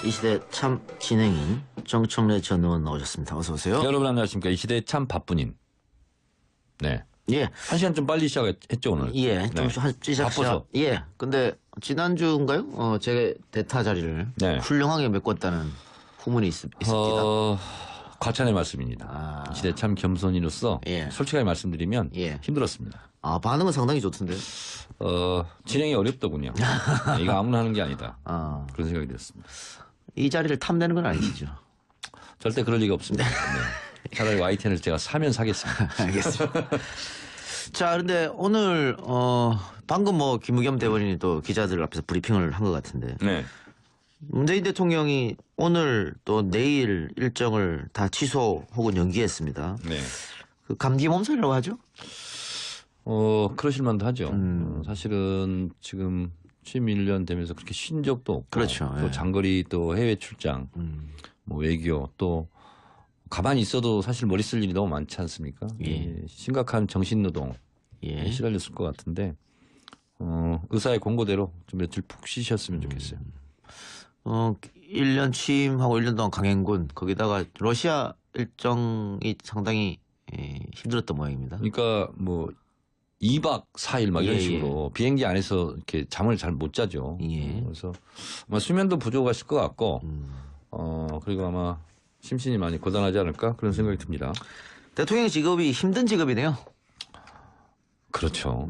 이 시대 참 진행인 정청래 전 의원 나오셨습니다. 어서 오세요. 여러분 안녕하십니까. 이 시대에 참 바쁜인. 네. 예. 한 시간 좀 빨리 시작했죠 오늘. 예. 좀 네. 바빠서. 예. 근데 지난주인가요? 제 대타 자리를 네. 훌륭하게 메꿨다는 후문이 있습니다. 과찬의 말씀입니다. 이 시대 참 겸손인으로서 예. 솔직하게 말씀드리면 예. 힘들었습니다. 반응은 상당히 좋던데. 진행이 어렵더군요. 이거 아무나 하는 게 아니다. 그런 생각이 들었습니다. 이 자리를 탐내는 건 아니시죠? 절대 그럴 리가 없습니다. 네. 차라리 YTN을 제가 사면 사겠습니다. 알겠습니다. 자, 그런데 오늘 방금 김의겸 대변인이 또 기자들 앞에서 브리핑을 한 것 같은데. 네. 문재인 대통령이 오늘 또 내일 일정을 다 취소 혹은 연기했습니다. 네. 그 감기 몸살이라고 하죠? 그러실 만도 하죠. 사실은 지금 취임 1년 되면서 그렇게 쉰 적도 없고. 그렇죠. 또 예. 장거리 또 해외 출장, 뭐 외교 또 가만히 있어도 사실 머리 쓸 일이 너무 많지 않습니까? 예. 심각한 정신노동에 예. 시달렸을 것 같은데 의사의 권고대로 좀 며칠 푹 쉬셨으면 좋겠어요. 1년 취임하고 1년 동안 강행군 거기다가 러시아 일정이 상당히 힘들었던 모양입니다. 그러니까 뭐 2박 4일 막 이런 예, 식으로 비행기 안에서 이렇게 잠을 잘 못 자죠. 예. 그래서 아마 수면도 부족하실 것 같고 그리고 아마 심신이 많이 고단하지 않을까 그런 생각이 듭니다. 대통령 직업이 힘든 직업이네요. 그렇죠.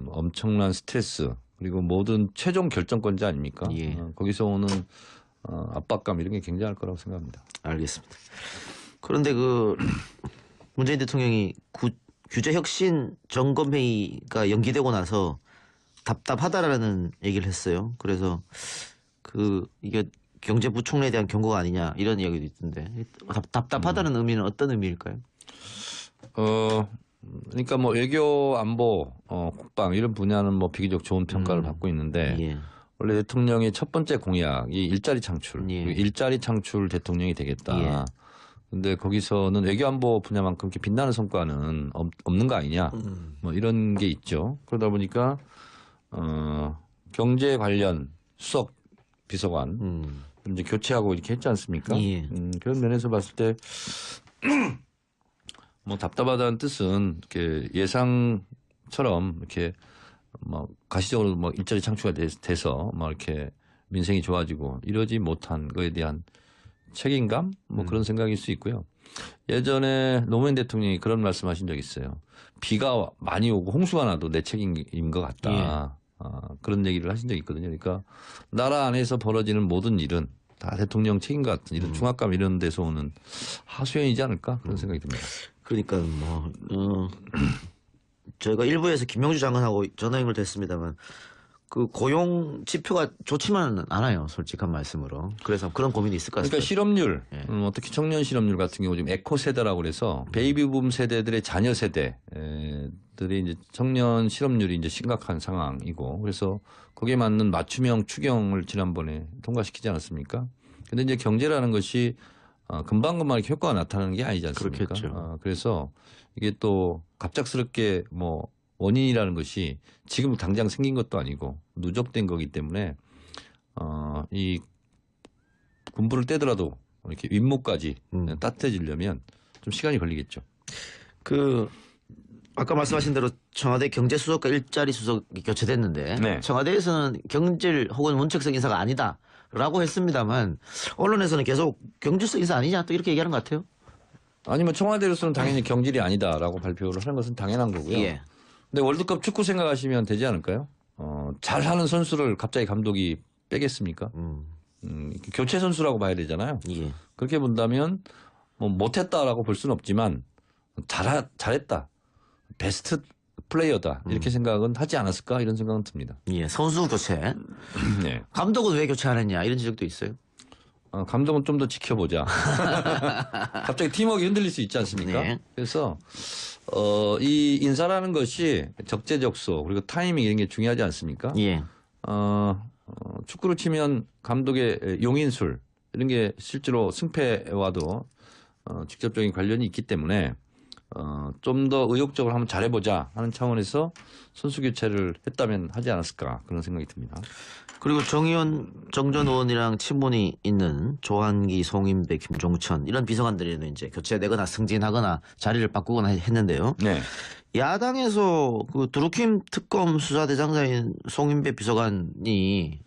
엄청난 스트레스 그리고 모든 최종 결정권자 아닙니까? 예. 거기서 오는 압박감 이런 게 굉장할 거라고 생각합니다. 알겠습니다. 그런데 문재인 대통령이 규제혁신 점검회의가 연기되고 나서 답답하다라는 얘기를 했어요. 그래서 이게 경제부총리에 대한 경고가 아니냐 이런 이야기도 있던데 답답하다는 의미는 어떤 의미일까요? 그러니까 뭐 외교, 안보, 국방 이런 분야는 뭐 비교적 좋은 평가를 받고 있는데 예. 원래 대통령의 첫 번째 공약이 일자리 창출, 예. 일자리 창출 대통령이 되겠다. 예. 근데 거기서는 외교 안보 분야만큼 이렇게 빛나는 성과는 없는 거 아니냐. 뭐 이런 게 있죠. 그러다 보니까 경제 관련 수석 비서관 이제 교체하고 이렇게 했지 않습니까? 예. 그런 면에서 봤을 때 뭐 답답하다는 뜻은 이렇게 예상처럼 이렇게 뭐 가시적으로 뭐 일자리 창출가 돼서 뭐 이렇게 민생이 좋아지고 이러지 못한 거에 대한 책임감 뭐 그런 생각일 수 있고요. 예전에 노무현 대통령이 그런 말씀하신 적이 있어요. 비가 많이 오고 홍수가 나도 내 책임인 것 같다. 그런 얘기를 하신 적이 있거든요. 그러니까 나라 안에서 벌어지는 모든 일은 다 대통령 책임 같은 이런 중압감 이런 데서 오는 하소연이지 않을까 그런 생각이 듭니다. 그러니까 저희가 일부에서 김명주 장관하고 전화 연결됐습니다만 그 고용 지표가 좋지만은 않아요. 솔직한 말씀으로. 그래서 그런 고민이 있을 것 같습니다. 그러니까 실업률, 예. 특히 청년 실업률 같은 경우 지금 에코 세대라고 그래서 베이비붐 세대들의 자녀 세대들이 이제 청년 실업률이 이제 심각한 상황이고 그래서 거기에 맞는 맞춤형 추경을 지난번에 통과시키지 않았습니까? 근데 이제 경제라는 것이 금방금방 이렇게 효과가 나타나는 게 아니지 않습니까? 그렇겠죠. 그래서 이게 또 갑작스럽게 뭐 원인이라는 것이 지금 당장 생긴 것도 아니고 누적된 거기 때문에 이 군부를 떼더라도 이렇게 윗목까지 따뜻해지려면 좀 시간이 걸리겠죠. 아까 말씀하신 대로 청와대 경제수석과 일자리 수석이 교체됐는데 네. 청와대에서는 경질 혹은 문책성 인사가 아니다라고 했습니다만 언론에서는 계속 경질성 인사 아니냐 또 이렇게 얘기하는 것 같아요. 아니면 청와대로서는 당연히 경질이 아니다라고 발표를 하는 것은 당연한 거고요. 예. 근데 월드컵 축구 생각하시면 되지 않을까요? 잘하는 선수를 갑자기 감독이 빼겠습니까? 교체 선수라고 봐야 되잖아요. 예. 그렇게 본다면 뭐 못했다라고 볼 수는 없지만 잘했다. 베스트 플레이어다. 이렇게 생각은 하지 않았을까 이런 생각은 듭니다. 예. 선수 교체. 네. 감독은 왜 교체 안 했냐 이런 지적도 있어요. 감독은 좀 더 지켜보자. 갑자기 팀워크가 흔들릴 수 있지 않습니까? 네. 그래서 이 인사라는 것이 적재적소 그리고 타이밍 이런 게 중요하지 않습니까? 예. 축구로 치면 감독의 용인술 이런 게 실제로 승패와도 직접적인 관련이 있기 때문에 좀 더 의욕적으로 한번 잘해보자 하는 차원에서 선수 교체를 했다면 하지 않았을까 그런 생각이 듭니다. 그리고 정의원, 정전 의원이랑 친분이 있는 조한기, 송인배, 김종천 이런 비서관들이 이제 교체되거나 승진하거나 자리를 바꾸거나 했는데요. 네. 야당에서 그 드루킴 특검 수사대장자인 송인배 비서관이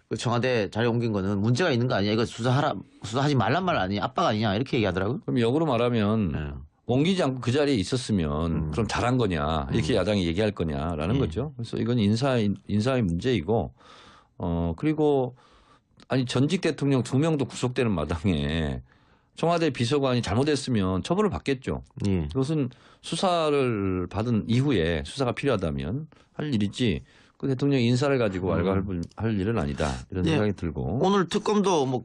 그 청와대 자리 옮긴 거는 문제가 있는 거 아니야? 이거 수사하지 말란 말 아니야? 압박 아니냐? 이렇게 얘기하더라고요. 그럼 역으로 말하면 네. 옮기지 않고 그 자리에 있었으면 그럼 잘한 거냐 이렇게 야당이 얘기할 거냐라는 거죠. 그래서 이건 인사의 문제이고 그리고 아니 전직 대통령 2명도 구속되는 마당에 청와대 비서관이 잘못했으면 처벌을 받겠죠. 예. 그것은 수사를 받은 이후에 수사가 필요하다면 할 일이지 그 대통령 인사를 가지고 할 일은 아니다 이런 예. 생각이 들고 오늘 특검도 뭐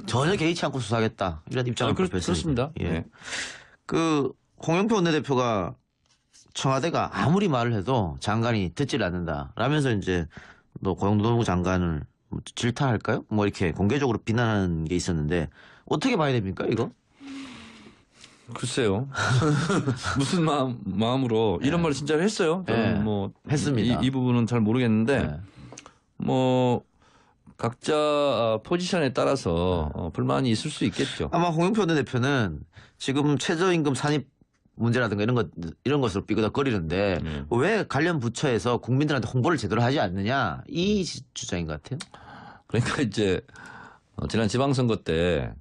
전혀 개의치 않고 수사하겠다 이런 입장을 발표했습니다. 그렇습니다. 예. 네. 그 홍영표 원내대표가 청와대가 아무리 말을 해도 장관이 듣질 않는다 라면서 이제 또 고용노동부 장관을 뭐 질타할까요? 뭐 이렇게 공개적으로 비난하는 게 있었는데 어떻게 봐야 됩니까 이거? 글쎄요. 무슨 마음으로 이런 말을 진짜 했어요. 저는 네. 뭐 했습니다. 이 부분은 잘 모르겠는데 네. 뭐 각자 포지션에 따라서 불만이 있을 수 있겠죠. 아마 홍영표 원내대표는 지금 최저임금 산입 문제라든가 이런 것으로 삐그덕거리는데 왜 관련 부처에서 국민들한테 홍보를 제대로 하지 않느냐 이 주장인 것 같아요. 그러니까 이제 지난 지방선거 때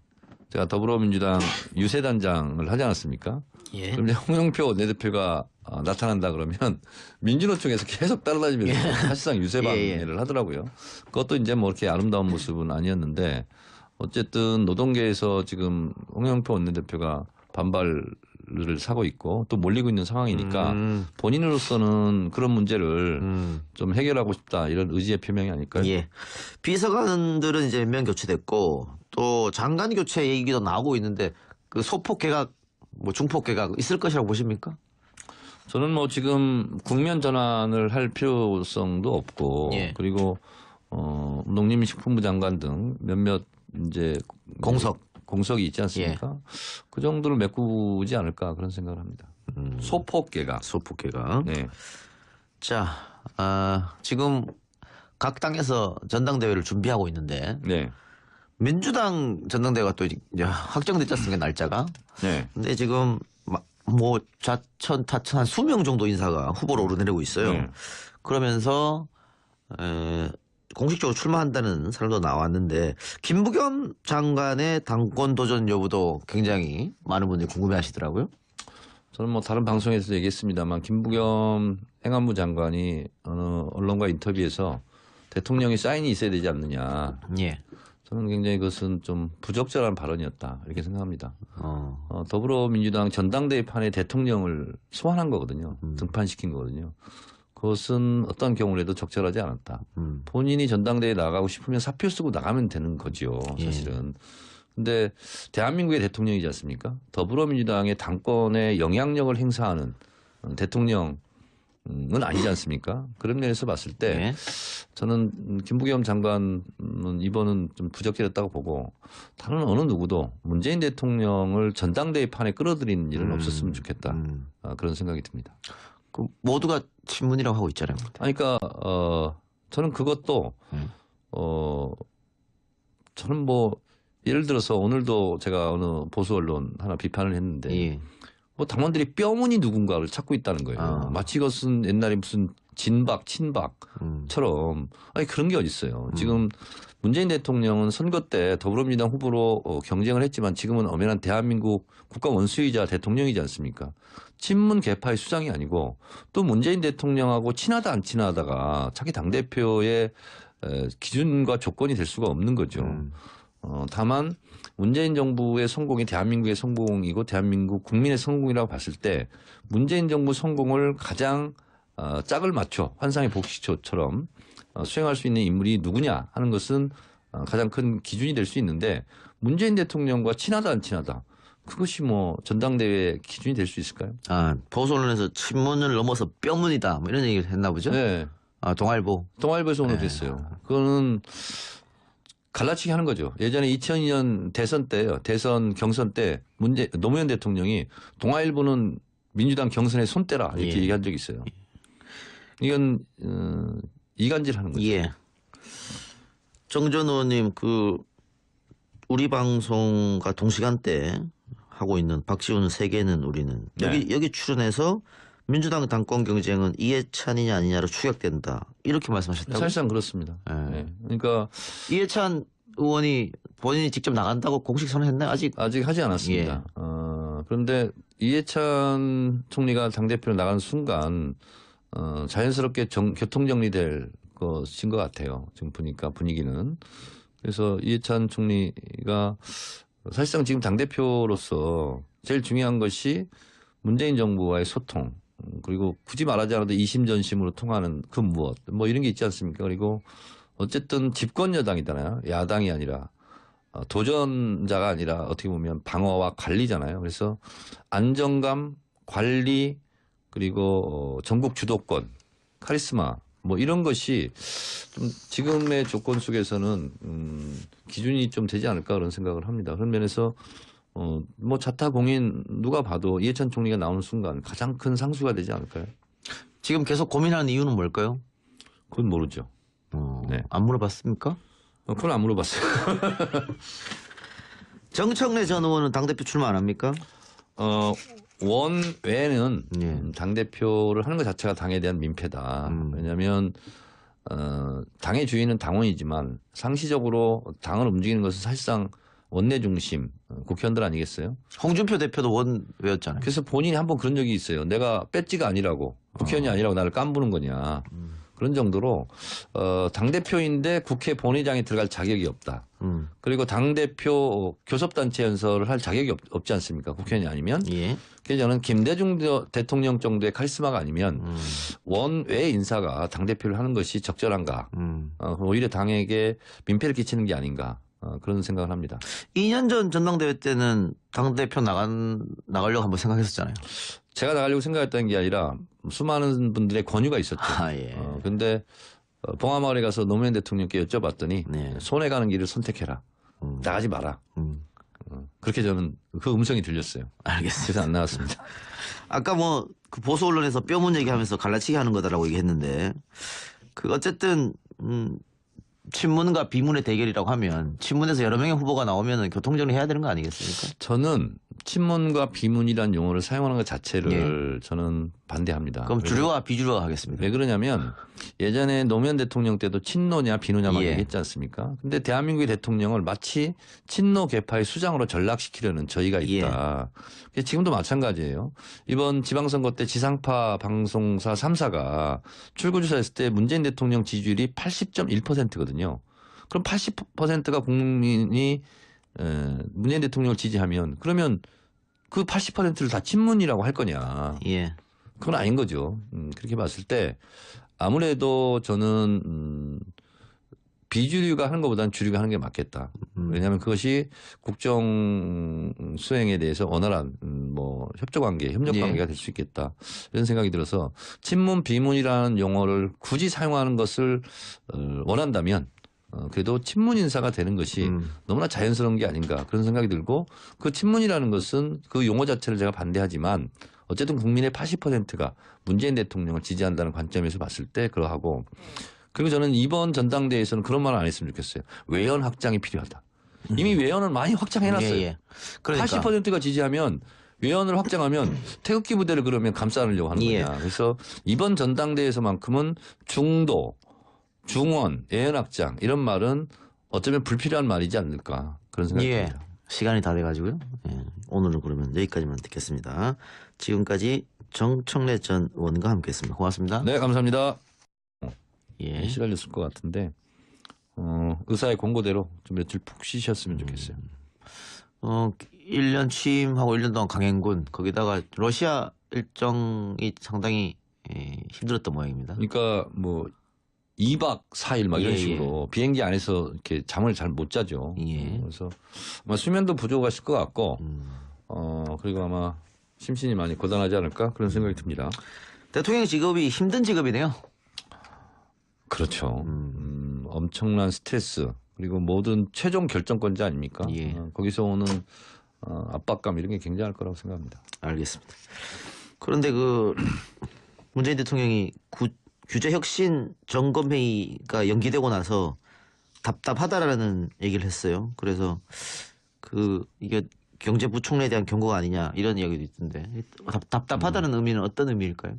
제가 더불어민주당 유세단장을 하지 않았습니까? 예. 그럼 이제 홍영표 원내대표가 나타난다 그러면 민주노총에서 계속 따라다니면서 사실상 유세방해를 하더라고요. 그것도 이제 뭐 이렇게 아름다운 모습은 아니었는데 어쨌든 노동계에서 지금 홍영표 원내대표가 반발을 사고 있고 또 몰리고 있는 상황이니까 본인으로서는 그런 문제를 좀 해결하고 싶다 이런 의지의 표명이 아닐까요? 예. 비서관들은 이제 몇 명 교체됐고 또 장관 교체 얘기도 나오고 있는데 그 소폭 개각, 뭐 중폭 개각 있을 것이라고 보십니까? 저는 뭐 지금 국면 전환을 할 필요성도 없고 예. 그리고 농림식품부 장관 등 몇몇 이제 공석이 있지 않습니까? 그 정도를 메꾸지 않을까 그런 생각을 합니다. 소폭 개각. 소폭 개각. 네. 자, 지금 각 당에서 전당대회를 준비하고 있는데 네. 민주당 전당대회가 또 이제 확정됐지 않습니까 날짜가? 네. 근데 지금 뭐 좌천 타천 한 20명 정도 인사가 후보로 오르내리고 있어요. 네. 그러면서 공식적으로 출마한다는 사람도 나왔는데 김부겸 장관의 당권 도전 여부도 굉장히 많은 분들이 궁금해하시더라고요. 저는 뭐 다른 방송에서 얘기했습니다만 김부겸 행안부 장관이 어느 언론과 인터뷰에서 대통령이 사인이 있어야 되지 않느냐. 예. 저는 굉장히 그것은 좀 부적절한 발언이었다 이렇게 생각합니다. 더불어민주당 전당대회 판에 대통령을 소환한 거거든요. 등판시킨 거거든요. 그것은 어떤 경우라도 적절하지 않았다. 본인이 전당대회에 나가고 싶으면 사표 쓰고 나가면 되는 거죠. 사실은. 근데 대한민국의 대통령이지 않습니까? 더불어민주당의 당권에 영향력을 행사하는 대통령은 아니지 않습니까? 그런 면에서 봤을 때 네. 저는 김부겸 장관은 이번은 좀 부적절했다고 보고 다른 어느 누구도 문재인 대통령을 전당대회 판에 끌어들이는 일은 없었으면 좋겠다. 그런 생각이 듭니다. 그 모두가 친문이라고 하고 있잖아요. 그러니까 저는 그것도 저는 뭐 예를 들어서 오늘도 제가 어느 보수 언론 하나 비판을 했는데 예. 뭐 당원들이 뼈무늬 누군가를 찾고 있다는 거예요. 마치 이것은 옛날에 무슨 진박, 친박처럼 아니 그런 게 어디 있어요. 지금 문재인 대통령은 선거 때 더불어민주당 후보로 경쟁을 했지만 지금은 엄연한 대한민국 국가 원수이자 대통령이지 않습니까? 친문 계파의 수장이 아니고 또 문재인 대통령하고 친하다 안 친하다가 자기 당대표의 기준과 조건이 될 수가 없는 거죠. 다만 문재인 정부의 성공이 대한민국의 성공이고 대한민국 국민의 성공이라고 봤을 때 문재인 정부 성공을 가장 짝을 맞춰 환상의 복식초처럼 수행할 수 있는 인물이 누구냐 하는 것은 가장 큰 기준이 될 수 있는데 문재인 대통령과 친하다 안 친하다 그것이 뭐 전당대회 기준이 될 수 있을까요? 보수 언론에서 친문을 넘어서 뼈문이다 뭐 이런 얘기를 했나 보죠? 네. 동아일보. 동아일보에서 오늘 됐어요. 그거는 갈라치기 하는 거죠. 예전에 2002년 대선 때요. 대선 경선 때 노무현 대통령이 동아일보는 민주당 경선에 손 떼라 이렇게 예. 얘기한 적이 있어요. 이건 이간질하는 거죠. 예. 정전 의원님 우리 방송과 동시간대 하고 있는 박지훈 세계는 우리는 여기 출연해서 민주당 당권 경쟁은 이해찬이냐 아니냐로 추격된다 이렇게 말씀하셨다고. 사실상 그렇습니다. 예. 네. 그러니까 이해찬 의원이 본인이 직접 나간다고 공식 선언했나요? 아직 하지 않았습니다. 그런데 이해찬 총리가 당대표로 나가는 순간 자연스럽게 교통 정리될 것인 것 같아요. 지금 보니까 분위기는. 그래서 이해찬 총리가 사실상 지금 당대표로서 제일 중요한 것이 문재인 정부와의 소통, 그리고 굳이 말하지 않아도 이심전심으로 통하는 그 무엇, 뭐 이런 게 있지 않습니까? 그리고 어쨌든 집권 여당이잖아요. 야당이 아니라 도전자가 아니라 어떻게 보면 방어와 관리잖아요. 그래서 안정감, 관리, 그리고 전국 주도권, 카리스마 뭐 이런 것이 좀 지금의 조건 속에서는 기준이 좀 되지 않을까 그런 생각을 합니다. 그런 면에서 뭐 자타공인 누가 봐도 이해찬 총리가 나오는 순간 가장 큰 상수가 되지 않을까요? 지금 계속 고민하는 이유는 뭘까요? 그건 모르죠. 네. 안 물어봤습니까? 그건 안 물어봤어요. 정청래 전 의원은 당대표 출마 안 합니까? 원 외에는 예. 당대표를 하는 것 자체가 당에 대한 민폐다. 왜냐하면 당의 주인은 당원이지만 상시적으로 당을 움직이는 것은 사실상 원내 중심 국회의원들 아니겠어요? 홍준표 대표도 원외였잖아요. 그래서 본인이 한번 그런 적이 있어요. 내가 배지가 아니라고 국회의원이 아니라고 나를 깜부는 거냐. 그런 정도로 당대표인데 국회 본회의장에 들어갈 자격이 없다. 그리고 당대표 교섭단체 연설을 할 자격이 없지 않습니까? 국회의원이 아니면. 예. 그래서 저는 김대중 대통령 정도의 카리스마가 아니면 원외 인사가 당대표를 하는 것이 적절한가. 오히려 당에게 민폐를 끼치는 게 아닌가. 그런 생각을 합니다. 2년 전 전당대회 때는 당대표 나가려고 한번 생각했었잖아요. 제가 나가려고 생각했던 게 아니라 수많은 분들의 권유가 있었죠. 예. 근데 봉화마을에 가서 노무현 대통령께 여쭤봤더니 네. 손해 가는 길을 선택해라. 나가지 마라. 그렇게 저는 그 음성이 들렸어요. 알겠습니다. 그래서 안 나왔습니다. 아까 그 보수 언론에서 뼈문 얘기하면서 갈라치기 하는 거다라고 얘기했는데 어쨌든 친문과 비문의 대결이라고 하면 친문에서 여러 명의 후보가 나오면 교통정리 해야 되는 거 아니겠습니까? 저는 친문과 비문이라는 용어를 사용하는 것 자체를 저는 반대합니다. 그럼 주류와 비주류가 하겠습니다. 왜 그러냐면 예전에 노무현 대통령 때도 친노냐 비노냐 막 예. 얘기했지 않습니까? 근데 대한민국의 대통령을 마치 친노 계파의 수장으로 전락시키려는 저희가 있다. 지금도 마찬가지예요. 이번 지방선거 때 지상파 방송사 3사가 출구조사했을 때 문재인 대통령 지지율이 80.1%거든요. 그럼 80%가 국민이 문재인 대통령을 지지하면 그러면 그 80%를 다 친문이라고 할 거냐. 예. 그건 아닌 거죠. 그렇게 봤을 때 아무래도 저는 비주류가 하는 것보다는 주류가 하는 게 맞겠다. 왜냐하면 그것이 국정 수행에 대해서 원활한 뭐 협조관계, 협력관계가 될 수 있겠다. 이런 생각이 들어서 친문, 비문이라는 용어를 굳이 사용하는 것을 원한다면 그래도 친문 인사가 되는 것이 너무나 자연스러운 게 아닌가 그런 생각이 들고 그 친문이라는 것은 그 용어 자체를 제가 반대하지만 어쨌든 국민의 80%가 문재인 대통령을 지지한다는 관점에서 봤을 때 그러하고 그리고 저는 이번 전당대회에서는 그런 말을 안 했으면 좋겠어요. 외연 확장이 필요하다. 이미 외연을 많이 확장해놨어요. 예. 그러니까 80%가 지지하면 외연을 확장하면 태극기 부대를 그러면 감싸 안으려고 하는 예. 거냐. 그래서 이번 전당대회에서만큼은 중도, 중원, 외연 확장 이런 말은 어쩌면 불필요한 말이지 않을까 그런 생각이 듭니다. 시간이 다 돼가지고요. 예. 오늘은 그러면 여기까지만 듣겠습니다. 지금까지 정청래 전 의원과 함께했습니다. 고맙습니다. 네, 감사합니다. 예. 시달렸을 것 같은데 의사의 권고대로 좀 며칠 푹 쉬셨으면 좋겠어요. 1년 취임하고 1년 동안 강행군 거기다가 러시아 일정이 상당히 힘들었던 모양입니다. 그러니까 뭐 2박 4일 막 이런 예, 식으로 비행기 안에서 이렇게 잠을 잘 못 자죠. 예. 그래서 아마 수면도 부족하실 것 같고 그리고 아마 심신이 많이 고단하지 않을까 그런 생각이 듭니다. 대통령 직업이 힘든 직업이네요. 그렇죠. 엄청난 스트레스 그리고 모든 최종 결정권자 아닙니까? 예. 거기서 오는 압박감 이런 게 굉장할 거라고 생각합니다. 알겠습니다. 그런데 문재인 대통령이 규제혁신 점검회의가 연기되고 나서 답답하다라는 얘기를 했어요. 그래서 이게 경제부총리에 대한 경고가 아니냐 이런 이야기도 있던데 답답하다는 의미는 어떤 의미일까요?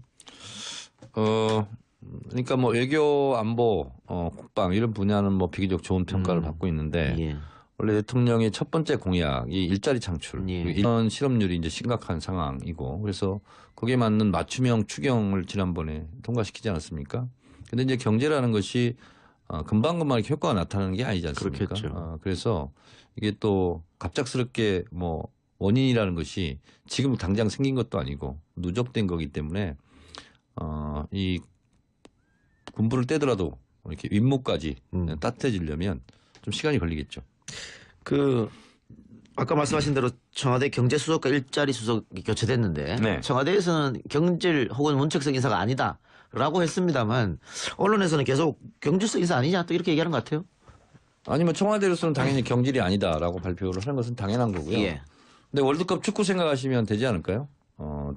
그러니까 뭐 외교, 안보, 국방 이런 분야는 뭐 비교적 좋은 평가를 받고 있는데 예. 원래 대통령의 첫 번째 공약이 일자리 창출, 예. 이런 실업률이 이제 심각한 상황이고 그래서 거기에 맞는 맞춤형 추경을 지난번에 통과시키지 않았습니까? 근데 이제 경제라는 것이 금방금방 이렇게 효과가 나타나는 게 아니지 않습니까? 그렇겠죠. 그래서 이게 또 갑작스럽게 뭐 원인이라는 것이 지금 당장 생긴 것도 아니고 누적된 거기 때문에 이 군부를 떼더라도 이렇게 윗목까지 따뜻해지려면 좀 시간이 걸리겠죠. 아까 말씀하신 대로 청와대 경제수석과 일자리 수석이 교체됐는데 네. 청와대에서는 경질 혹은 문책성 인사가 아니다라고 했습니다만 언론에서는 계속 경질성 인사 아니냐 또 이렇게 얘기하는 것 같아요. 아니면 청와대로서는 당연히 경질이 아니다라고 발표를 하는 것은 당연한 거고요. 예. 근데 월드컵 축구 생각하시면 되지 않을까요?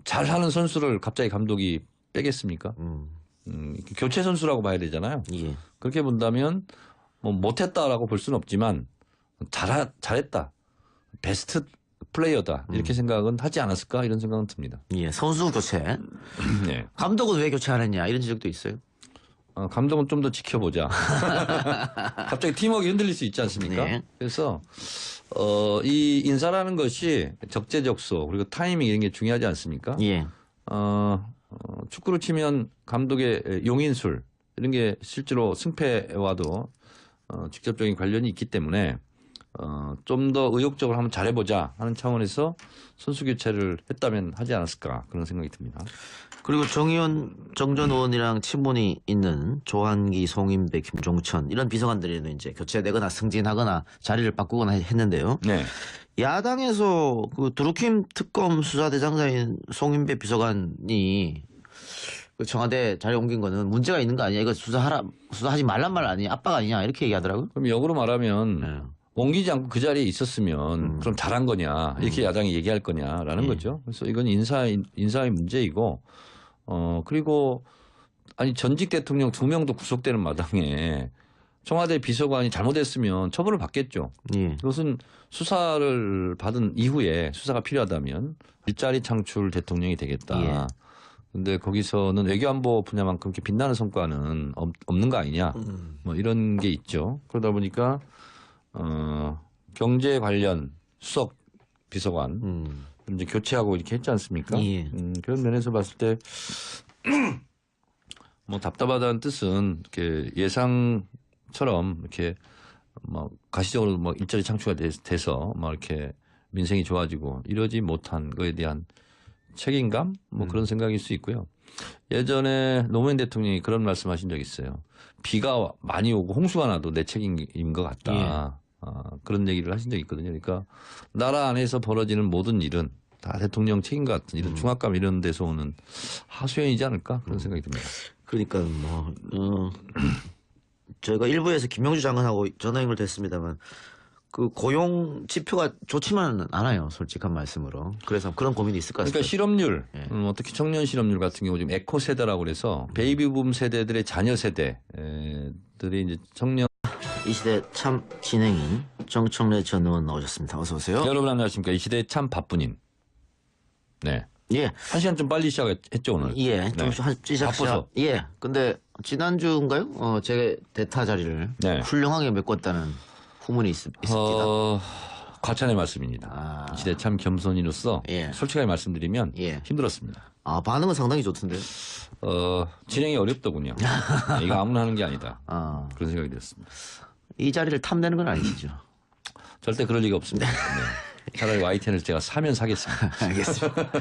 잘하는 선수를 갑자기 감독이 빼겠습니까? 교체 선수라고 봐야 되잖아요. 예. 그렇게 본다면 뭐 못했다라고 볼 수는 없지만 잘했다. 베스트 플레이어다. 이렇게 생각은 하지 않았을까 이런 생각은 듭니다. 예. 선수 교체. 네. 감독은 왜 교체 안 했냐 이런 지적도 있어요. 감독은 좀 더 지켜보자. 갑자기 팀워크가 흔들릴 수 있지 않습니까? 네. 그래서 이 인사라는 것이 적재적소 그리고 타이밍 이런 게 중요하지 않습니까? 예. 축구를 치면 감독의 용인술 이런 게 실제로 승패와도 직접적인 관련이 있기 때문에 좀 더 의욕적으로 한번 잘해보자 하는 차원에서 선수 교체를 했다면 하지 않았을까 그런 생각이 듭니다. 그리고 정의원, 정전 의원이랑 친분이 있는 조한기, 송인배, 김종천 이런 비서관들에도 이제 교체되거나 승진하거나 자리를 바꾸거나 했는데요. 네. 야당에서 드루킴 특검 수사대장자인 송인배 비서관이 청와대 자리 옮긴 거는 문제가 있는 거 아니야? 이거 수사하지 말란 말 아니야? 압박 아니냐? 이렇게 얘기하더라고요. 그럼 역으로 말하면 네. 옮기지 않고 그 자리에 있었으면 그럼 잘한 거냐 이렇게 야당이 얘기할 거냐라는 거죠. 그래서 이건 인사의 문제이고 그리고 아니 전직 대통령 2명도 구속되는 마당에 청와대 비서관이 잘못했으면 처벌을 받겠죠. 예. 그것은 수사를 받은 이후에 수사가 필요하다면 일자리 창출 대통령이 되겠다. 예. 근데 거기서는 외교안보 분야만큼 이렇게 빛나는 성과는 없는 거 아니냐. 뭐 이런 게 있죠. 그러다 보니까 경제 관련 수석 비서관 이제 교체하고 이렇게 했지 않습니까? 예. 그런 면에서 봤을 때 뭐 답답하다는 뜻은 이렇게 예상처럼 이렇게 뭐 가시적으로 뭐 일자리 창출가 돼서 뭐 이렇게 민생이 좋아지고 이러지 못한 거에 대한 책임감 뭐 그런 생각일 수 있고요. 예전에 노무현 대통령이 그런 말씀하신 적이 있어요. 비가 많이 오고 홍수가 나도 내 책임인 것 같다. 그런 얘기를 하신 적이 있거든요. 그러니까 나라 안에서 벌어지는 모든 일은 다 대통령 책임 같은 이런 중압감 이런 데서 오는 하소연이지 않을까 그런 생각이 듭니다. 그러니까 저희가 일부에서 김명주 장관하고 전화 연결됐습니다만 고용 지표가 좋지만은 않아요. 솔직한 말씀으로. 그래서 그런 고민이 있을 것 그러니까 같습니다. 실업률, 예. 특히 청년 실업률 같은 경우 지금 에코 세대라고 그래서 베이비붐 세대들의 자녀 세대들이 이제 청년. 이 시대 참 진행인 정청래 전 의원 나오셨습니다. 어서 오세요. 여러분 안녕하십니까. 이 시대에 참 바쁜인. 네. 예. 1시간 좀 빨리 시작했죠 오늘. 예. 좀 네. 바빠서. 예. 근데 지난주인가요? 제 대타 자리를 네. 훌륭하게 메꿨다는 후문이 있습니다. 과찬의 말씀입니다. 이 시대 참 겸손인으로서 예. 솔직하게 말씀드리면 예. 힘들었습니다. 반응은 상당히 좋던데. 진행이 어렵더군요. 이거 아무나 하는 게 아니다. 그런 생각이 들었습니다. 이 자리를 탐내는 건 아니시죠? 절대 그럴 리가 없습니다. 네. 차라리 YTN을 제가 사면 사겠습니다. 알겠습니다.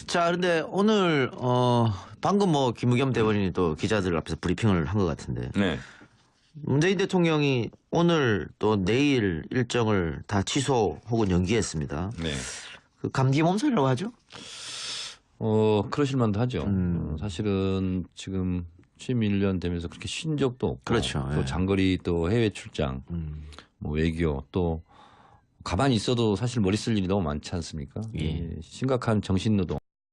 자, 그런데 오늘 방금 김의겸 대변인이 또 기자들 앞에서 브리핑을 한 것 같은데 네. 문재인 대통령이 오늘 또 내일 일정을 다 취소 혹은 연기했습니다. 네. 감기 몸살이라고 하죠? 그러실 만도 하죠. 사실은 지금 취임 1년 되면서 그렇게 쉰 적도 없고 그렇죠. 또 예. 장거리 또 해외 출장 뭐 외교 또 가만히 있어도 사실 머리 쓸 일이 너무 많지 않습니까? 예. 심각한 정신노동